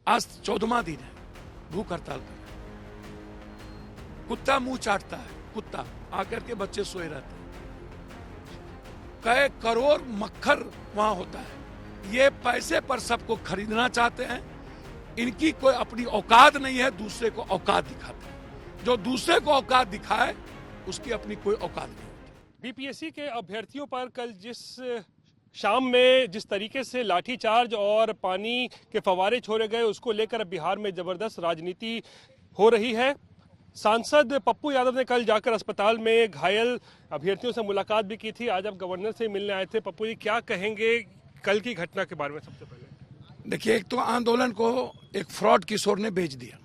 आज 14वां दिन है भूख हड़ताल पर। कुत्ता मुंह चाटता है, कुत्ता आकर के बच्चे सोए रहते हैं। कई करोड़ मक्खर वहां होता है। ये पैसे पर सबको खरीदना चाहते हैं। इनकी कोई अपनी औकात नहीं है, दूसरे को औकात दिखाते हैं। जो दूसरे को औकात दिखाए उसकी अपनी कोई औकात नहीं होती। बीपीएससी के अभ्यर्थियों पर कल शाम में जिस तरीके से लाठीचार्ज और पानी के फव्वारे छोड़े गए, उसको लेकर अब बिहार में जबरदस्त राजनीति हो रही है। सांसद पप्पू यादव ने कल जाकर अस्पताल में घायल अभ्यर्थियों से मुलाकात भी की थी। आज आप गवर्नर से मिलने आए थे। पप्पू जी, क्या कहेंगे कल की घटना के बारे में? सबसे पहले देखिए, एक तो आंदोलन को एक फ्रॉड किशोर ने बेच दिया,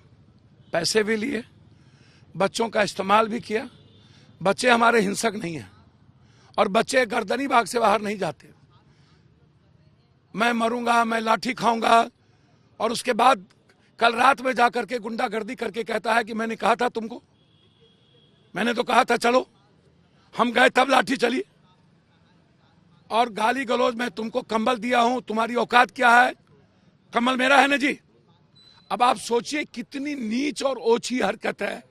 पैसे भी लिए, बच्चों का इस्तेमाल भी किया। बच्चे हमारे हिंसक नहीं हैं और बच्चे गर्दनी भाग से बाहर नहीं जाते। मैं मरूंगा, मैं लाठी खाऊंगा, और उसके बाद कल रात में जाकर के गुंडागर्दी करके कहता है कि मैंने कहा था तुमको, मैंने तो कहा था चलो। हम गए तब लाठी चली, और गाली गलौज में तुमको कंबल दिया हूं, तुम्हारी औकात क्या है? कंबल मेरा है ना जी। अब आप सोचिए कितनी नीच और ओछी हरकत है।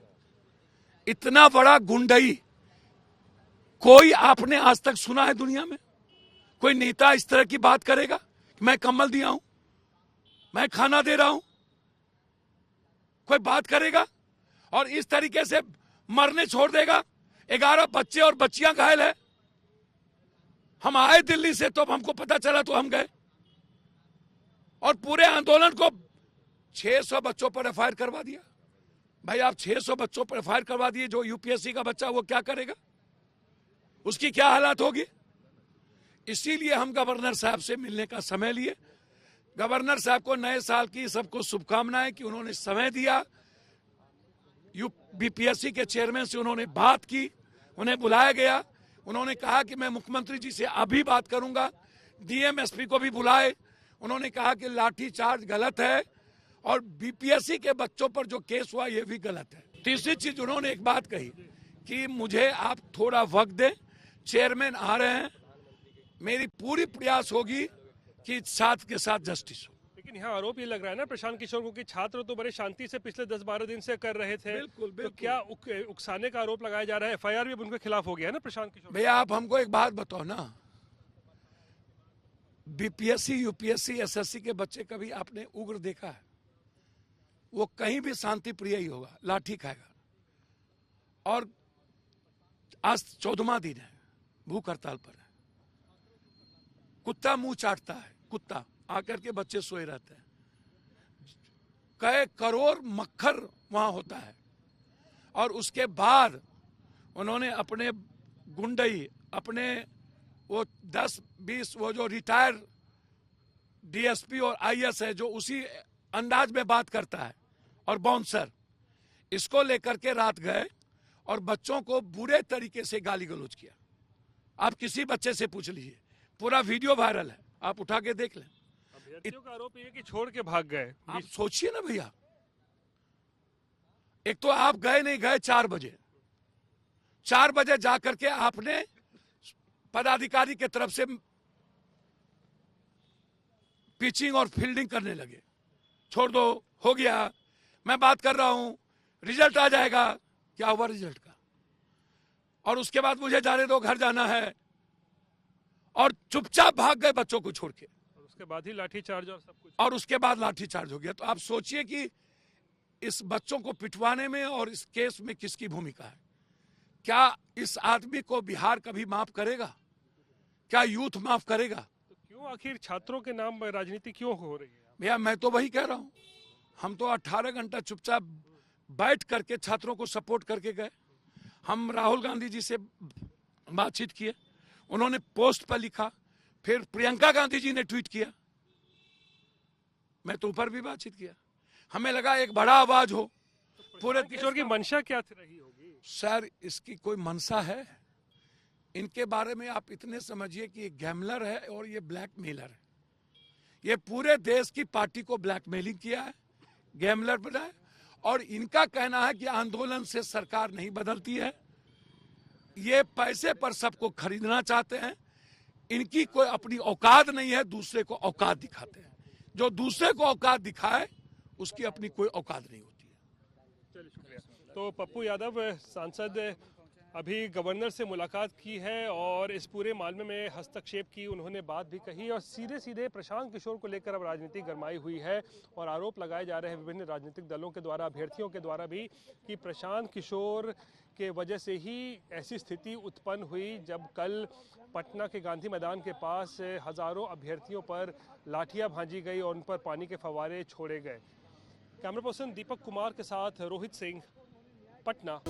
इतना बड़ा गुंडई कोई आपने आज तक सुना है दुनिया में? कोई नेता इस तरह की बात करेगा कि मैं कंबल दिया हूं, मैं खाना दे रहा हूं? कोई बात करेगा? और इस तरीके से मरने छोड़ देगा। 11 बच्चे और बच्चियां घायल है। हम आए दिल्ली से तो हमको पता चला तो हम गए, और पूरे आंदोलन को 600 बच्चों पर एफआईआर करवा दिया। भाई, आप 600 बच्चों पर एफआईआर करवा दिए, जो यूपीएससी का बच्चा वो क्या करेगा? उसकी क्या हालत होगी? इसीलिए हम गवर्नर साहब से मिलने का समय लिए। गवर्नर साहब को नए साल की सबको शुभकामनाएं कि उन्होंने समय दिया। बीपीएससी के चेयरमैन से उन्होंने बात की, उन्हें बुलाया गया। उन्होंने कहा कि मैं मुख्यमंत्री जी से अभी बात करूंगा। डीएम एसपी को भी बुलाए। उन्होंने कहा कि लाठीचार्ज गलत है और बीपीएससी के बच्चों पर जो केस हुआ ये भी गलत है। तीसरी चीज उन्होंने एक बात कही कि मुझे आप थोड़ा वक्त दें, चेयरमैन आ रहे हैं, मेरी पूरी प्रयास होगी कि साथ के साथ जस्टिस हो। लेकिन यहाँ आरोप ये लग रहा है ना प्रशांत किशोर को कि छात्र तो बड़े शांति से पिछले 10-12 दिन से कर रहे थे। बिल्कुल, बिल्कुल। तो क्या उकसाने का आरोप लगाया जा रहा है? एफआईआर भी उनके खिलाफ हो गया है ना प्रशांत किशोर? भैया, आप हमको एक बात बताओ ना, बीपीएससी यूपीएससी एसएससी के बच्चे कभी आपने उग्र देखा है? वो कहीं भी शांति प्रिय ही होगा, लाठी खाएगा। और आज 14वां दिन है भूख हड़ताल पर है। कुत्ता मुंह चाटता है, कुत्ता आकर के बच्चे सोए रहते हैं। कई करोड़ मक्खर वहां होता है, और उसके बाद उन्होंने अपने गुंडई, अपने वो 10-20 वो जो रिटायर डीएसपी और आईएएस है, जो उसी अंदाज में बात करता है, और बाउंसर, इसको लेकर के रात गए और बच्चों को बुरे तरीके से गाली गलौज किया। आप किसी बच्चे से पूछ लीजिए, पूरा वीडियो वायरल है, आप उठा के देख लें। अभ्यर्थियों का आरोप ये कि छोड़ के भाग गए। आप सोचिए ना भैया, एक तो आप गए नहीं, गए 4 बजे। 4 बजे जाकर के आपने पदाधिकारी के तरफ से पिचिंग और फील्डिंग करने लगे। छोड़ दो, हो गया, मैं बात कर रहा हूं, रिजल्ट आ जाएगा। क्या हुआ रिजल्ट का? और उसके बाद मुझे जाने दो, घर जाना है, और चुपचाप भाग गए बच्चों को छोड़ के। और उसके बाद ही लाठीचार्ज और सब कुछ, और उसके बाद लाठीचार्ज हो गया। तो आप सोचिए कि इस बच्चों को पिटवाने में और इस केस में किसकी भूमिका है? क्या इस आदमी को बिहार कभी माफ करेगा? क्या यूथ माफ करेगा? तो क्यों आखिर छात्रों के नाम राजनीति क्यों हो रही है? भैया, मैं तो वही कह रहा हूं, हम तो 18 घंटा चुपचाप बैठ करके छात्रों को सपोर्ट करके गए। हम राहुल गांधी जी से बातचीत किए, उन्होंने पोस्ट पर लिखा, फिर प्रियंका गांधी जी ने ट्वीट किया, मैं तो ऊपर भी बातचीत किया। हमें लगा एक बड़ा आवाज हो। पूरे किशोर की मंशा क्या रही होगी? सर, इसकी कोई मंशा है? इनके बारे में आप इतने समझिए कि ये गैमलर है और ये ब्लैकमेलर है। ये पूरे देश की पार्टी को ब्लैकमेलिंग किया है, गैमलर बनाया, और इनका कहना है कि आंदोलन से सरकार नहीं बदलती है। ये पैसे पर सबको खरीदना चाहते हैं। इनकी कोई अपनी औकात नहीं है, दूसरे को औकात दिखाते हैं। जो दूसरे को औकात दिखाए उसकी अपनी कोई औकात नहीं होती है। चलिए शुक्रिया। तो पप्पू यादव सांसद अभी गवर्नर से मुलाकात की है और इस पूरे मामले में हस्तक्षेप की उन्होंने बात भी कही और सीधे सीधे प्रशांत किशोर को लेकर अब राजनीति गरमाई हुई है और आरोप लगाए जा रहे हैं विभिन्न राजनीतिक दलों के द्वारा, अभ्यर्थियों के द्वारा भी, कि प्रशांत किशोर के वजह से ही ऐसी स्थिति उत्पन्न हुई जब कल पटना के गांधी मैदान के पास हजारों अभ्यर्थियों पर लाठियां भांजी गई और उन पर पानी के फव्वारे छोड़े गए। कैमरा पर्सन दीपक कुमार के साथ रोहित सिंह, पटना।